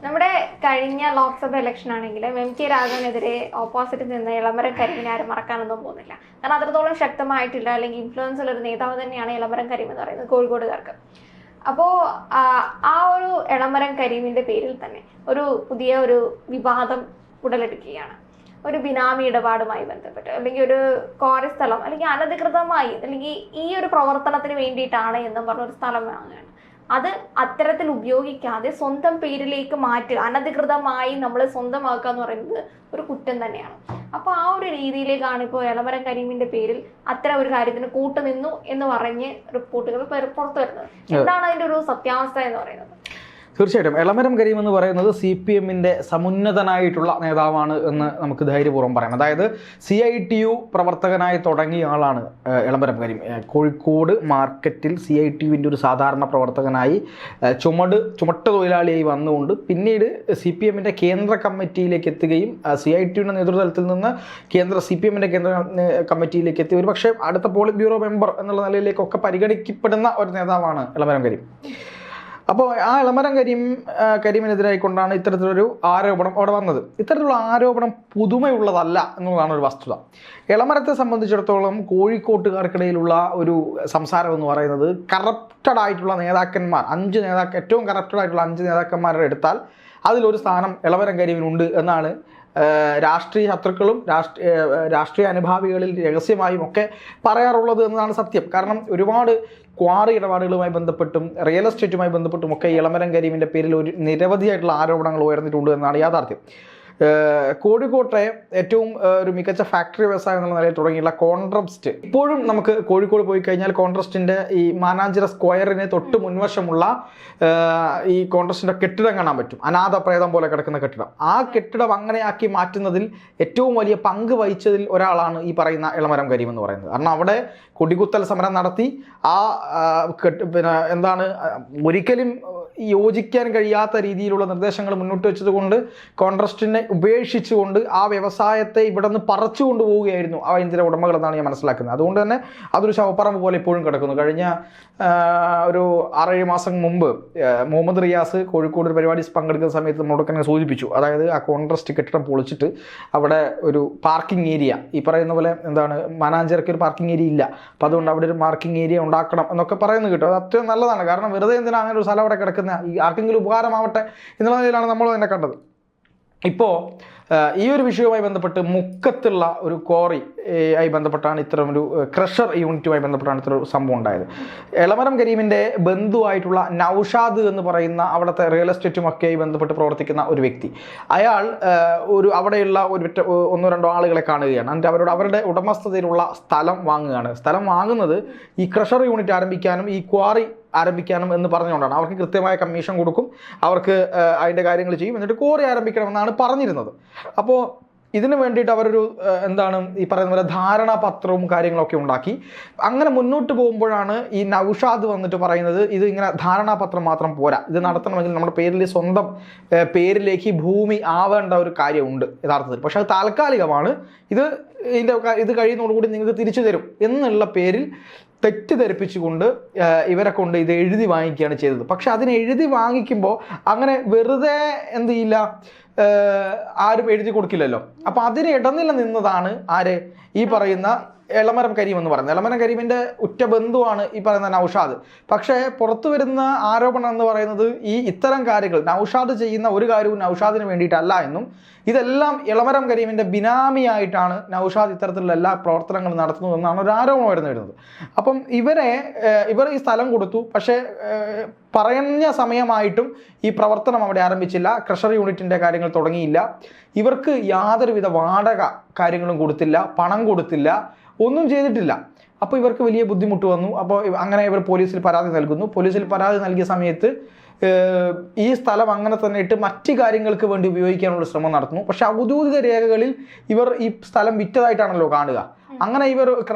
നമ്മുടെ കഴിഞ്ഞ ലോക്സഭ ഇലക്ഷൻ ആണെങ്കിലും MK രാഘവനെതിരെ ഓപ്പോസിറ്റ് നിന്ന് ഇളമരം കരീമിനെ ആരും മറക്കാനൊന്നും പോകുന്നില്ല. കാരണം അത്രത്തോളം ശക്തമായിട്ടില്ല അല്ലെങ്കിൽ ഇൻഫ്ലുവൻസ് ഉള്ള ഒരു നേതാവ് തന്നെയാണ് ഇളമരം കരീം എന്ന് പറയുന്നത് കോഴിക്കോടുകാർക്ക്. അപ്പോൾ ആ ഒരു ഇളമരം കരീമിന്റെ പേരിൽ തന്നെ പുതിയ ഒരു വിവാദം ഉടലെടുക്കുകയാണ്. ഒരു ബിനാമി ഇടപാടുമായി ബന്ധപ്പെട്ട് അല്ലെങ്കിൽ ഒരു ക്വാറി സ്ഥലം അല്ലെങ്കിൽ അനധികൃതമായി അല്ലെങ്കിൽ ഈ ഒരു പ്രവർത്തനത്തിന് വേണ്ടിയിട്ടാണ് എന്നും പറഞ്ഞൊരു സ്ഥലം വാങ്ങുകയാണ്. അത് അത്തരത്തിൽ ഉപയോഗിക്കാതെ സ്വന്തം പേരിലേക്ക് മാറ്റുക, അനധികൃതമായി നമ്മൾ സ്വന്തമാക്കുക എന്ന് പറയുന്നത് ഒരു കുറ്റം തന്നെയാണ്. അപ്പോൾ ആ ഒരു രീതിയിലേക്കാണ് ഇപ്പോൾ ഇളമരം കരീമിന്റെ പേരിൽ അത്തരം ഒരു കാര്യത്തിന് കൂട്ടുനിന്നു എന്ന് പറഞ്ഞ് റിപ്പോർട്ടുകൾ പുറത്തു വരുന്നത്. എന്താണ് അതിന്റെ ഒരു സത്യാവസ്ഥ എന്ന് പറയുന്നത്? തീർച്ചയായിട്ടും ഇളമരം കരീം എന്ന് പറയുന്നത് CPM-ന്റെ സമുന്നതനായിട്ടുള്ള നേതാവാണ് എന്ന് നമുക്ക് ധൈര്യപൂർവ്വം പറയാം. അതായത് CITU പ്രവർത്തകനായി തുടങ്ങിയ ആളാണ് ഇളമരം കരീം. കോഴിക്കോട് മാർക്കറ്റിൽ CITU-വിൻ്റെ ഒരു സാധാരണ പ്രവർത്തകനായി ചുമട്ട് തൊഴിലാളിയായി വന്നുകൊണ്ട് പിന്നീട് CPM-ന്റെ കേന്ദ്ര കമ്മിറ്റിയിലേക്ക് എത്തുകയും CITU-ന്റെ നേതൃത്വത്തിൽ നിന്ന് CPM-ന്റെ കേന്ദ്ര കമ്മിറ്റിയിലേക്ക് എത്തി ഒരു പക്ഷേ അടുത്ത പോളിറ്റ് ബ്യൂറോ മെമ്പർ എന്നുള്ള നിലയിലേക്കൊക്കെ പരിഗണിക്കപ്പെടുന്ന ഒരു നേതാവാണ് ഇളമരം കരീം. അപ്പോൾ ആ ഇളമരം കരീമിനെതിരായിക്കൊണ്ടാണ് ഇത്തരത്തിലൊരു ആരോപണം അവിടെ വന്നത്. ഇത്തരത്തിലുള്ള ആരോപണം പുതുമയുള്ളതല്ല എന്നുള്ളതാണ് ഒരു വസ്തുത. ഇളമരത്തെ സംബന്ധിച്ചിടത്തോളം കോഴിക്കോട്ടുകാർക്കിടയിലുള്ള ഒരു സംസാരം എന്ന് പറയുന്നത് കറപ്റ്റഡ് ആയിട്ടുള്ള നേതാക്കന്മാർ, ഏറ്റവും കറപ്റ്റഡ് ആയിട്ടുള്ള 5 നേതാക്കന്മാരെ എടുത്താൽ അതിലൊരു സ്ഥാനം ഇളമരം കരീമിനുണ്ട് എന്നാണ് രാഷ്ട്രീയ ശത്രുക്കളും രാഷ്ട്രീയ അനുഭാവികളിൽ രഹസ്യമായും ഒക്കെ പറയാറുള്ളത് എന്നതാണ് സത്യം. കാരണം ഒരുപാട് ക്വാറി ഇടപാടുകളുമായി ബന്ധപ്പെട്ടും റിയൽ എസ്റ്റേറ്റുമായി ബന്ധപ്പെട്ടും ഒക്കെ ഇളമരം കരീമിൻ്റെ പേരിൽ നിരവധിയായിട്ടുള്ള ആരോപണങ്ങൾ ഉയർന്നിട്ടുണ്ട് എന്നാണ് യാഥാർത്ഥ്യം. കോഴിക്കോട്ടെ ഏറ്റവും ഒരു മികച്ച ഫാക്ടറി വ്യവസായം എന്നുള്ള നിലയിൽ തുടങ്ങിയുള്ള കോൺട്രസ്റ്റ് ഇപ്പോഴും നമുക്ക് കോഴിക്കോട് പോയി കഴിഞ്ഞാൽ കോൺട്രസ്റ്റിൻ്റെ ഈ മാനാഞ്ചിറ സ്ക്വയറിന് തൊട്ട് മുൻവശമുള്ള ഈ കോൺട്രസ്റ്റിൻ്റെ കെട്ടിടം കാണാൻ പറ്റും. അനാഥ പ്രേതം പോലെ കിടക്കുന്ന കെട്ടിടം. ആ കെട്ടിടം അങ്ങനെയാക്കി മാറ്റുന്നതിൽ ഏറ്റവും വലിയ പങ്ക് വഹിച്ചതിൽ ഒരാളാണ് ഈ പറയുന്ന ഇളമരം കരീം എന്ന് പറയുന്നത്. കാരണം അവിടെ കൊടികുത്തൽ സമരം നടത്തി ഒരിക്കലും യോജിക്കാൻ കഴിയാത്ത രീതിയിലുള്ള നിർദ്ദേശങ്ങൾ മുന്നോട്ട് വെച്ചതുകൊണ്ട് കോൺട്രസ്റ്റിനെ ഉപേക്ഷിച്ചുകൊണ്ട് ആ വ്യവസായത്തെ ഇവിടെ നിന്ന് പറിച്ചു കൊണ്ടുപോവുകയായിരുന്നു ആ ഇതിൻ്റെ ഉടമകൾ എന്നാണ് ഞാൻ മനസ്സിലാക്കുന്നത്. അതുകൊണ്ട് തന്നെ അതൊരു ശവപ്പറമ്പ് പോലെ ഇപ്പോഴും കിടക്കുന്നു. കഴിഞ്ഞ ഒരു 6-7 മാസം മുമ്പ് മുഹമ്മദ് റിയാസ് കോഴിക്കോട് ഒരു പരിപാടി പങ്കെടുക്കുന്ന സമയത്ത് നമ്മളൊക്കെ സൂചിപ്പിച്ചു. അതായത് ആ കോൺട്രസ്റ്റ് കെട്ടിടം പൊളിച്ചിട്ട് അവിടെ ഒരു പാർക്കിംഗ് ഏരിയ, ഈ പറയുന്ന പോലെ മാനാഞ്ചിറയ്ക്ക് ഒരു പാർക്കിംഗ് ഏരിയ ഇല്ല, അപ്പോൾ അതുകൊണ്ട് അവിടെ ഒരു പാർക്കിംഗ് ഏരിയ ഉണ്ടാക്കണം എന്നൊക്കെ പറയുന്നത് കിട്ടും. അത് അത്രയും നല്ലതാണ്. കാരണം വെറുതെ എന്തിനാണ് അങ്ങനെ ഒരു സ്ഥലം അവിടെ കിടക്കുന്ന, ഈ ആർക്കെങ്കിലും ഉപകാരമാവട്ടെ എന്നുള്ള നിലയിലാണ് നമ്മൾ തന്നെ കണ്ടത്. ഇപ്പോൾ ഈ ഒരു വിഷയവുമായി ബന്ധപ്പെട്ട് മുക്കത്തുള്ള ഒരു ക്വാറി ആയി ബന്ധപ്പെട്ടാണ് ഇത്തരമൊരു ക്രഷർ യൂണിറ്റുമായി ബന്ധപ്പെട്ടാണ് ഇത്തരം സംഭവം ഉണ്ടായത്. ഇളമരം കരീമിൻ്റെ ബന്ധുവായിട്ടുള്ള നൗഷാദ് എന്ന് പറയുന്ന അവിടുത്തെ റിയൽ എസ്റ്റേറ്റുമൊക്കെയായി ബന്ധപ്പെട്ട് പ്രവർത്തിക്കുന്ന ഒരു വ്യക്തി, അയാൾ അവിടെയുള്ള 1-2 ആളുകളെ കാണുകയാണ്. എന്നിട്ട് അവരുടെ ഉടമസ്ഥതയിലുള്ള സ്ഥലം വാങ്ങുകയാണ്. സ്ഥലം വാങ്ങുന്നത് ഈ ക്രഷർ യൂണിറ്റ് ആരംഭിക്കാനും ഈ ക്വാറി ആരംഭിക്കാനും എന്ന് പറഞ്ഞുകൊണ്ടാണ്. അവർക്ക് കൃത്യമായ കമ്മീഷൻ കൊടുക്കും, അവർക്ക് അതിൻ്റെ കാര്യങ്ങൾ ചെയ്യും, എന്നിട്ട് ക്വാറി ആരംഭിക്കണമെന്നാണ് പറഞ്ഞിരുന്നത്. അപ്പോൾ ഇതിനു വേണ്ടിയിട്ട് അവരൊരു ഈ പറയുന്ന പോലെ ധാരണാപത്രവും കാര്യങ്ങളൊക്കെ ഉണ്ടാക്കി. അങ്ങനെ മുന്നോട്ട് പോകുമ്പോഴാണ് ഈ നൗഷാദ് വന്നിട്ട് പറയുന്നത് ഇത് ഇങ്ങനെ ധാരണാപത്രം മാത്രം പോരാ, ഇത് നടത്തണമെങ്കിൽ നമ്മുടെ പേരിൽ സ്വന്തം പേരിലേക്ക് ഭൂമി ആവേണ്ട ഒരു കാര്യമുണ്ട് യഥാർത്ഥത്തിൽ. പക്ഷെ അത് താൽക്കാലികമാണ്, ഇത് കഴിയുന്നതോടുകൂടി നിങ്ങൾക്ക് തിരിച്ചു തരും എന്നുള്ള പേരിൽ തെറ്റിദ്ധരിപ്പിച്ചുകൊണ്ട് ഇവരെ കൊണ്ട് ഇത് എഴുതി വാങ്ങിക്കുകയാണ് ചെയ്തത്. പക്ഷെ അതിന് എഴുതി വാങ്ങിക്കുമ്പോൾ അങ്ങനെ വെറുതെ എന്ത് ചെയ്യില്ല, ആരും എഴുതി കൊടുക്കില്ലല്ലോ. അപ്പോൾ അതിന് ഇടനില നിന്നതാണ് ഈ പറയുന്ന ഇളമരം കരീം എന്ന് പറയുന്നത്. ഇളമരം കരീമിൻ്റെ ഉറ്റ ബന്ധുവാണ് ഈ പറയുന്ന നൗഷാദ്. പക്ഷേ പുറത്തു വരുന്ന ആരോപണം എന്ന് പറയുന്നത് ഇത്തരം കാര്യങ്ങൾ നൗഷാദ് ചെയ്യുന്ന ഒരു കാര്യവും നൗഷാദിന് വേണ്ടിയിട്ടല്ല എന്നും, ഇതെല്ലാം ഇളമരം കരീമിൻ്റെ ബിനാമിയായിട്ടാണ് നൗഷാദ് ഇത്തരത്തിലുള്ള എല്ലാ പ്രവർത്തനങ്ങളും നടത്തുന്നതെന്നാണ് ഒരു ആരോപണം വരുന്നത്. അപ്പം ഇവർ ഈ സ്ഥലം കൊടുത്തു, പക്ഷേ പറഞ്ഞ സമയമായിട്ടും ഈ പ്രവർത്തനം അവിടെ ആരംഭിച്ചില്ല, ക്രഷർ യൂണിറ്റിൻ്റെ കാര്യങ്ങൾ തുടങ്ങിയില്ല, ഇവർക്ക് യാതൊരുവിധ വാടക കാര്യങ്ങളും കൊടുത്തില്ല, പണം കൊടുത്തില്ല, ഒന്നും ചെയ്തിട്ടില്ല. അപ്പോൾ ഇവർക്ക് വലിയ ബുദ്ധിമുട്ട് വന്നു. അപ്പോൾ അങ്ങനെ ഇവർ പോലീസിൽ പരാതി നൽകുന്നു. പോലീസിൽ പരാതി നൽകിയ സമയത്ത് ഈ സ്ഥലം അങ്ങനെ തന്നെ ഇട്ട് മറ്റ് കാര്യങ്ങൾക്ക് വേണ്ടി ഉപയോഗിക്കാനുള്ള ശ്രമം നടത്തുന്നു. പക്ഷെ ഔദ്യോഗിക രേഖകളിൽ ഇവർ ഈ സ്ഥലം വിറ്റതായിട്ടാണല്ലോ കാണുക. അങ്ങനെ ഇവർ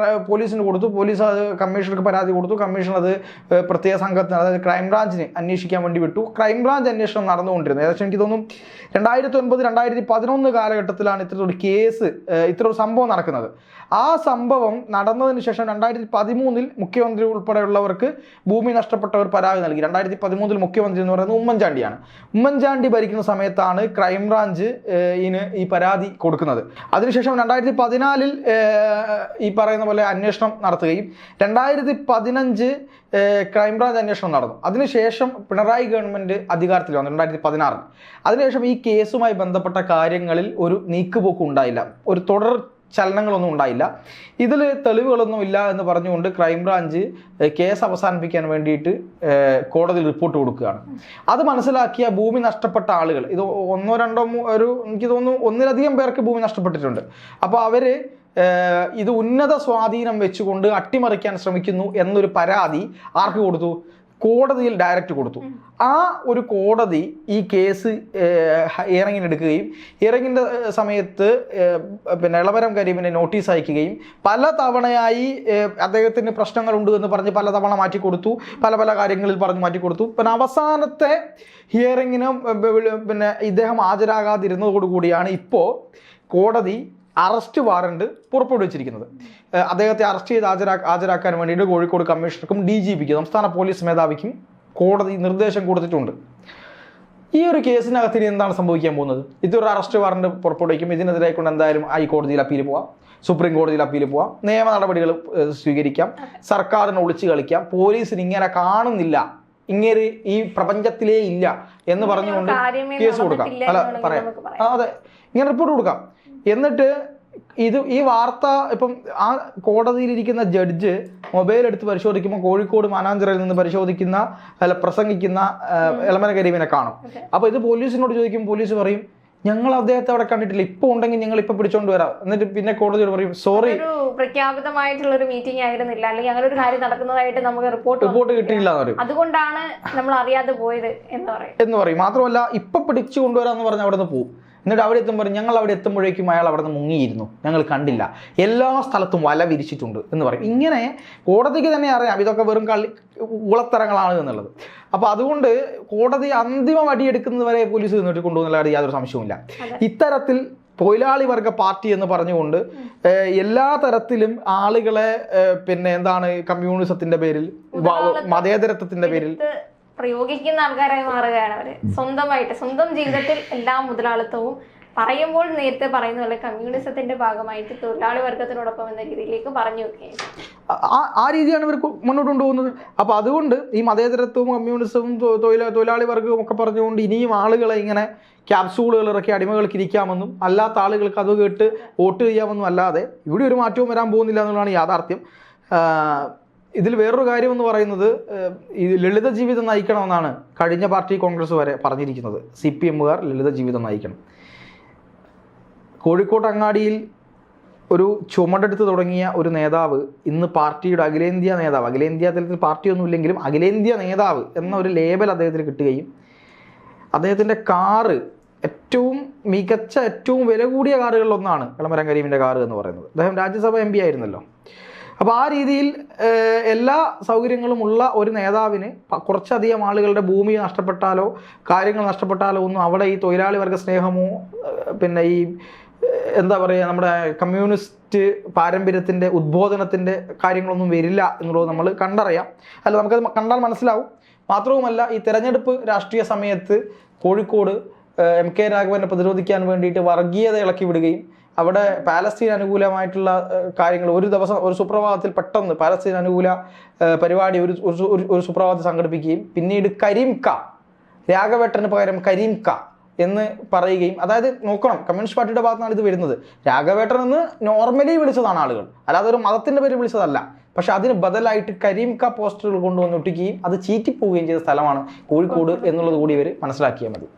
പോലീസിന് കൊടുത്തു. പോലീസ് അത് കമ്മീഷണർക്ക് പരാതി കൊടുത്തു. കമ്മീഷൻ അത് പ്രത്യേക സംഘത്തിന്, അതായത് ക്രൈംബ്രാഞ്ചിന് അന്വേഷിക്കാൻ വേണ്ടി വിട്ടു. ക്രൈംബ്രാഞ്ച് അന്വേഷണം നടന്നുകൊണ്ടിരുന്നത്. ഏകദേശം എനിക്ക് തോന്നുന്നു 2009, 2011 കാലഘട്ടത്തിലാണ് ഇത്തരത്തിലൊരു കേസ്, ഇത്തരൊരു സംഭവം നടക്കുന്നത്. ആ സംഭവം നടന്നതിന് ശേഷം 2013 മുഖ്യമന്ത്രി ഉൾപ്പെടെയുള്ളവർക്ക് ഭൂമി നഷ്ടപ്പെട്ടവർ പരാതി നൽകി. 2013 മുഖ്യമന്ത്രി എന്ന് പറയുന്നത് ഉമ്മൻചാണ്ടിയാണ്. ഉമ്മൻചാണ്ടി ഭരിക്കുന്ന സമയത്താണ് ക്രൈംബ്രാഞ്ച് ഈ പരാതി കൊടുക്കുന്നത്. അതിനുശേഷം 2014 ഈ പറയുന്ന പോലെ അന്വേഷണം നടത്തുകയും 2015 ക്രൈംബ്രാഞ്ച് അന്വേഷണം നടന്നു. അതിനുശേഷം പിണറായി ഗവൺമെൻറ് അധികാരത്തിൽ വന്നു 2016. അതിനുശേഷം ഈ കേസുമായി ബന്ധപ്പെട്ട കാര്യങ്ങളിൽ ഒരു നീക്കുപോക്ക് ഉണ്ടായില്ല, ഒരു തുടർ ചലനങ്ങളൊന്നും ഉണ്ടായില്ല. ഇതിൽ തെളിവുകളൊന്നും ഇല്ല എന്ന് പറഞ്ഞുകൊണ്ട് ക്രൈംബ്രാഞ്ച് കേസ് അവസാനിപ്പിക്കാൻ വേണ്ടിയിട്ട് കോടതിയിൽ റിപ്പോർട്ട് കൊടുക്കുകയാണ്. അത് മനസ്സിലാക്കിയ ഭൂമി നഷ്ടപ്പെട്ട ആളുകൾ, ഇത് 1, 2, എനിക്ക് തോന്നുന്നു 1-ലധികം പേർക്ക് ഭൂമി നഷ്ടപ്പെട്ടിട്ടുണ്ട്. അപ്പോൾ അവർ ഇത് ഉന്നത സ്വാധീനം വെച്ചുകൊണ്ട് അട്ടിമറിക്കാൻ ശ്രമിക്കുന്നു എന്നൊരു പരാതി ആർക്ക് കൊടുത്തു? കോടതിയിൽ ഡയറക്റ്റ് കൊടുത്തു. ആ ഒരു കോടതി ഈ കേസ് ഹിയറിങ്ങിനെടുക്കുകയും ഹിയറിങ്ങിൻ്റെ സമയത്ത് പിന്നെ എളമരം കരീമിനെ നോട്ടീസ് അയക്കുകയും പല തവണയായി അദ്ദേഹത്തിന് പ്രശ്നങ്ങളുണ്ട് എന്ന് പറഞ്ഞ് പല തവണ മാറ്റിക്കൊടുത്തു, പല കാര്യങ്ങളിൽ പറഞ്ഞ് മാറ്റിക്കൊടുത്തു. പിന്നെ അവസാനത്തെ ഹിയറിങ്ങിന് പിന്നെ ഇദ്ദേഹം ഹാജരാകാതിരുന്നതോടുകൂടിയാണ് ഇപ്പോൾ കോടതി അറസ്റ്റ് വാറണ്ട് പുറപ്പെടുവിച്ചിരിക്കുന്നത്. അദ്ദേഹത്തെ അറസ്റ്റ് ചെയ്ത് ഹാജരാക്കാൻ വേണ്ടിയിട്ട് കോഴിക്കോട് കമ്മീഷണർക്കും DGPക്കും സംസ്ഥാന പോലീസ് മേധാവിക്കും കോടതി നിർദ്ദേശം കൊടുത്തിട്ടുണ്ട്. ഈ ഒരു കേസിനകത്ത് ഇനി എന്താണ് സംഭവിക്കാൻ പോകുന്നത്? ഇതൊരു അറസ്റ്റ് വാറണ്ട് പുറപ്പെടുവിക്കും. ഇതിനെതിരെ കൊണ്ട് എന്തായാലും ഹൈക്കോടതിയിൽ അപ്പീൽ പോവാം, സുപ്രീം കോടതിയിൽ അപ്പീൽ പോവാം, നിയമ നടപടികൾ സ്വീകരിക്കാം, സർക്കാരിനെ ഒളിച്ചു കളിക്കാം. പോലീസിന് ഇങ്ങനെ കാണുന്നില്ല, ഇങ്ങനെ ഈ പ്രപഞ്ചത്തിലേ ഇല്ല എന്ന് പറഞ്ഞുകൊണ്ട് കേസ് കൊടുക്കാം. അല്ല പറയാം, അതെ, ഇങ്ങനെ റിപ്പോർട്ട് കൊടുക്കാം. എന്നിട്ട് ഈ വാർത്ത ഇപ്പം ആ കോടതിയിലിരിക്കുന്ന ജഡ്ജ് മൊബൈൽ എടുത്ത് പരിശോധിക്കുമ്പോൾ കോഴിക്കോട് മാനാഞ്ചിറയിൽ നിന്ന് പ്രസംഗിക്കുന്ന എളമരം കരീമിനെ കാണും. അപ്പോൾ ഇത് പോലീസിനോട് ചോദിക്കും, പോലീസ് പറയും ഞങ്ങൾ അദ്ദേഹത്തെ അവിടെ കണ്ടിട്ടില്ല, ഇപ്പൊ ഉണ്ടെങ്കിൽ ഞങ്ങൾ ഇപ്പൊ പിടിച്ചോണ്ട് വരാം. എന്നിട്ട് പിന്നെ കോടതിയോട് പറയും സോറി, പ്രഖ്യാപിതമായിട്ടുള്ള ഒരു മീറ്റിംഗ് ആയിരുന്നില്ല, അല്ലെങ്കിൽ അങ്ങനെ ഒരു കാര്യം നടക്കുന്നതായിട്ട് നമുക്ക് റിപ്പോർട്ട് കിട്ടിയില്ല എന്ന് പറയും. അതുകൊണ്ടാണ് നമ്മൾ അറിയാതെ പോയത് എന്ന് പറയും. മാത്രമല്ല ഇപ്പൊ പിടിച്ചു കൊണ്ടുവരാന്ന് പറഞ്ഞ് അവിടെ നിന്ന് പോകും. എന്നിട്ട് അവിടെ എത്തുമ്പോൾ ഞങ്ങൾ അവിടെ എത്തുമ്പോഴേക്കും അയാൾ അവിടെ നിന്ന് മുങ്ങിയിരുന്നു, ഞങ്ങൾ കണ്ടില്ല, എല്ലാ സ്ഥലത്തും വല വിരിച്ചിട്ടുണ്ട് എന്ന് പറയും. ഇങ്ങനെ കോടതിക്ക് തന്നെ അറിയാം ഇതൊക്കെ വെറും ഉളത്തരങ്ങളാണ് എന്നുള്ളത്. അപ്പോൾ അതുകൊണ്ട് കോടതി അന്തിമ വടിയെടുക്കുന്നത് വരെ പോലീസ് നിന്നിട്ട് കൊണ്ടുവന്നുള്ള യാതൊരു സംശയവുമില്ല. ഇത്തരത്തിൽ തൊഴിലാളി വർഗ പാർട്ടി എന്ന് പറഞ്ഞുകൊണ്ട് എല്ലാ തരത്തിലും ആളുകളെ പിന്നെ കമ്മ്യൂണിസത്തിന്റെ പേരിൽ, മതേതരത്വത്തിന്റെ പേരിൽ പ്രയോഗിക്കുന്ന ആൾക്കാരായി മാറുകയാണ് അവര്. സ്വന്തം ജീവിതത്തിൽ എല്ലാ മുതലാളിത്തവും പറയുമ്പോൾ നേരത്തെ പറയുന്ന പോലെ കമ്മ്യൂണിസത്തിന്റെ ഭാഗമായിട്ട് തൊഴിലാളി വർഗത്തിനോടൊപ്പം എന്ന രീതിയിലേക്ക് പറഞ്ഞു വെക്കുകയും ആ രീതിയാണ് ഇവർ മുന്നോട്ട് കൊണ്ടുപോകുന്നത്. അപ്പോൾ അതുകൊണ്ട് ഈ മതേതരത്വവും കമ്മ്യൂണിസവും തൊഴിലാളി വർഗവും ഒക്കെ പറഞ്ഞുകൊണ്ട് ഇനിയും ആളുകളെ ഇങ്ങനെ ക്യാപ്സൂളുകൾ ഇറക്കി അടിമകൾക്ക് ഇരിക്കാമെന്നും അല്ലാത്ത ആളുകൾക്ക് അത് കേട്ട് വോട്ട് ചെയ്യാമെന്നും അല്ലാതെ ഇവിടെ ഒരു മാറ്റവും വരാൻ പോകുന്നില്ല എന്നുള്ളതാണ് യാഥാർത്ഥ്യം. ഇതിൽ വേറൊരു കാര്യം എന്ന് പറയുന്നത്, ഈ ലളിത ജീവിതം നയിക്കണമെന്നാണ് കഴിഞ്ഞ പാർട്ടി കോൺഗ്രസ് വരെ പറഞ്ഞിരിക്കുന്നത്. CPMകാർ ലളിത ജീവിതം നയിക്കണം. കോഴിക്കോട്ട് അങ്ങാടിയിൽ ഒരു ചുമടെടുത്ത് തുടങ്ങിയ ഒരു നേതാവ് ഇന്ന് പാർട്ടിയുടെ അഖിലേന്ത്യാ നേതാവ്, അഖിലേന്ത്യാ തലത്തിൽ പാർട്ടിയൊന്നും ഇല്ലെങ്കിലും അഖിലേന്ത്യാ നേതാവ് എന്ന ഒരു ലേബൽ അദ്ദേഹത്തിന് കിട്ടുകയും അദ്ദേഹത്തിൻ്റെ കാറ് ഏറ്റവും മികച്ച, ഏറ്റവും വില കൂടിയ കാറുകളിലൊന്നാണ് എളമരം കരീമിൻ്റെ കാറ് എന്ന് പറയുന്നത്. അദ്ദേഹം രാജ്യസഭ MP ആയിരുന്നല്ലോ. അപ്പോൾ ആ രീതിയിൽ എല്ലാ സൗകര്യങ്ങളും ഉള്ള ഒരു നേതാവിന് കുറച്ചധികം ആളുകളുടെ ഭൂമി നഷ്ടപ്പെട്ടാലോ കാര്യങ്ങൾ നഷ്ടപ്പെട്ടാലോ ഒന്നും അവിടെ ഈ തൊഴിലാളി വർഗ സ്നേഹമോ പിന്നെ ഈ നമ്മുടെ കമ്മ്യൂണിസ്റ്റ് പാരമ്പര്യത്തിൻ്റെ ഉദ്ബോധനത്തിൻ്റെ കാര്യങ്ങളൊന്നും വരില്ല എന്നുള്ളത് നമ്മൾ കണ്ടറിയാം. അല്ല, നമുക്കത് കണ്ടാൽ മനസ്സിലാവും. മാത്രവുമല്ല, ഈ തെരഞ്ഞെടുപ്പ് രാഷ്ട്രീയ സമയത്ത് കോഴിക്കോട് MK രാഘവനെ പ്രതിരോധിക്കാൻ വേണ്ടിയിട്ട് വർഗീയത ഇളക്കി വിടുകയും അവിടെ പാലസ്തീൻ അനുകൂലമായിട്ടുള്ള കാര്യങ്ങൾ ഒരു ദിവസം ഒരു സുപ്രഭാതത്തിൽ പെട്ടെന്ന് പാലസ്തീൻ അനുകൂല പരിപാടി ഒരു സുപ്രഭാതത്തിൽ സംഘടിപ്പിക്കുകയും പിന്നീട് കരീം ക, രാഘവേട്ടന് പകരം കരീം ക എന്ന് പറയുകയും, അതായത് നോക്കണം, കമ്മ്യൂണിസ്റ്റ് പാർട്ടിയുടെ ഭാഗത്താണ് ഇത് വരുന്നത്. രാഘവേട്ടൻ എന്ന് നോർമലി വിളിച്ചതാണ് ആളുകൾ, അല്ലാതെ ഒരു മതത്തിൻ്റെ പേര് വിളിച്ചതല്ല. പക്ഷെ അതിന് ബദലായിട്ട് കരീം ക പോസ്റ്ററുകൾ കൊണ്ടുവന്ന് ഒട്ടിക്കുകയും അത് ചീറ്റിപ്പോവുകയും ചെയ്ത സ്ഥലമാണ് കോഴിക്കോട് എന്നുള്ളത് കൂടി ഇവർ മനസ്സിലാക്കിയാൽ മതി.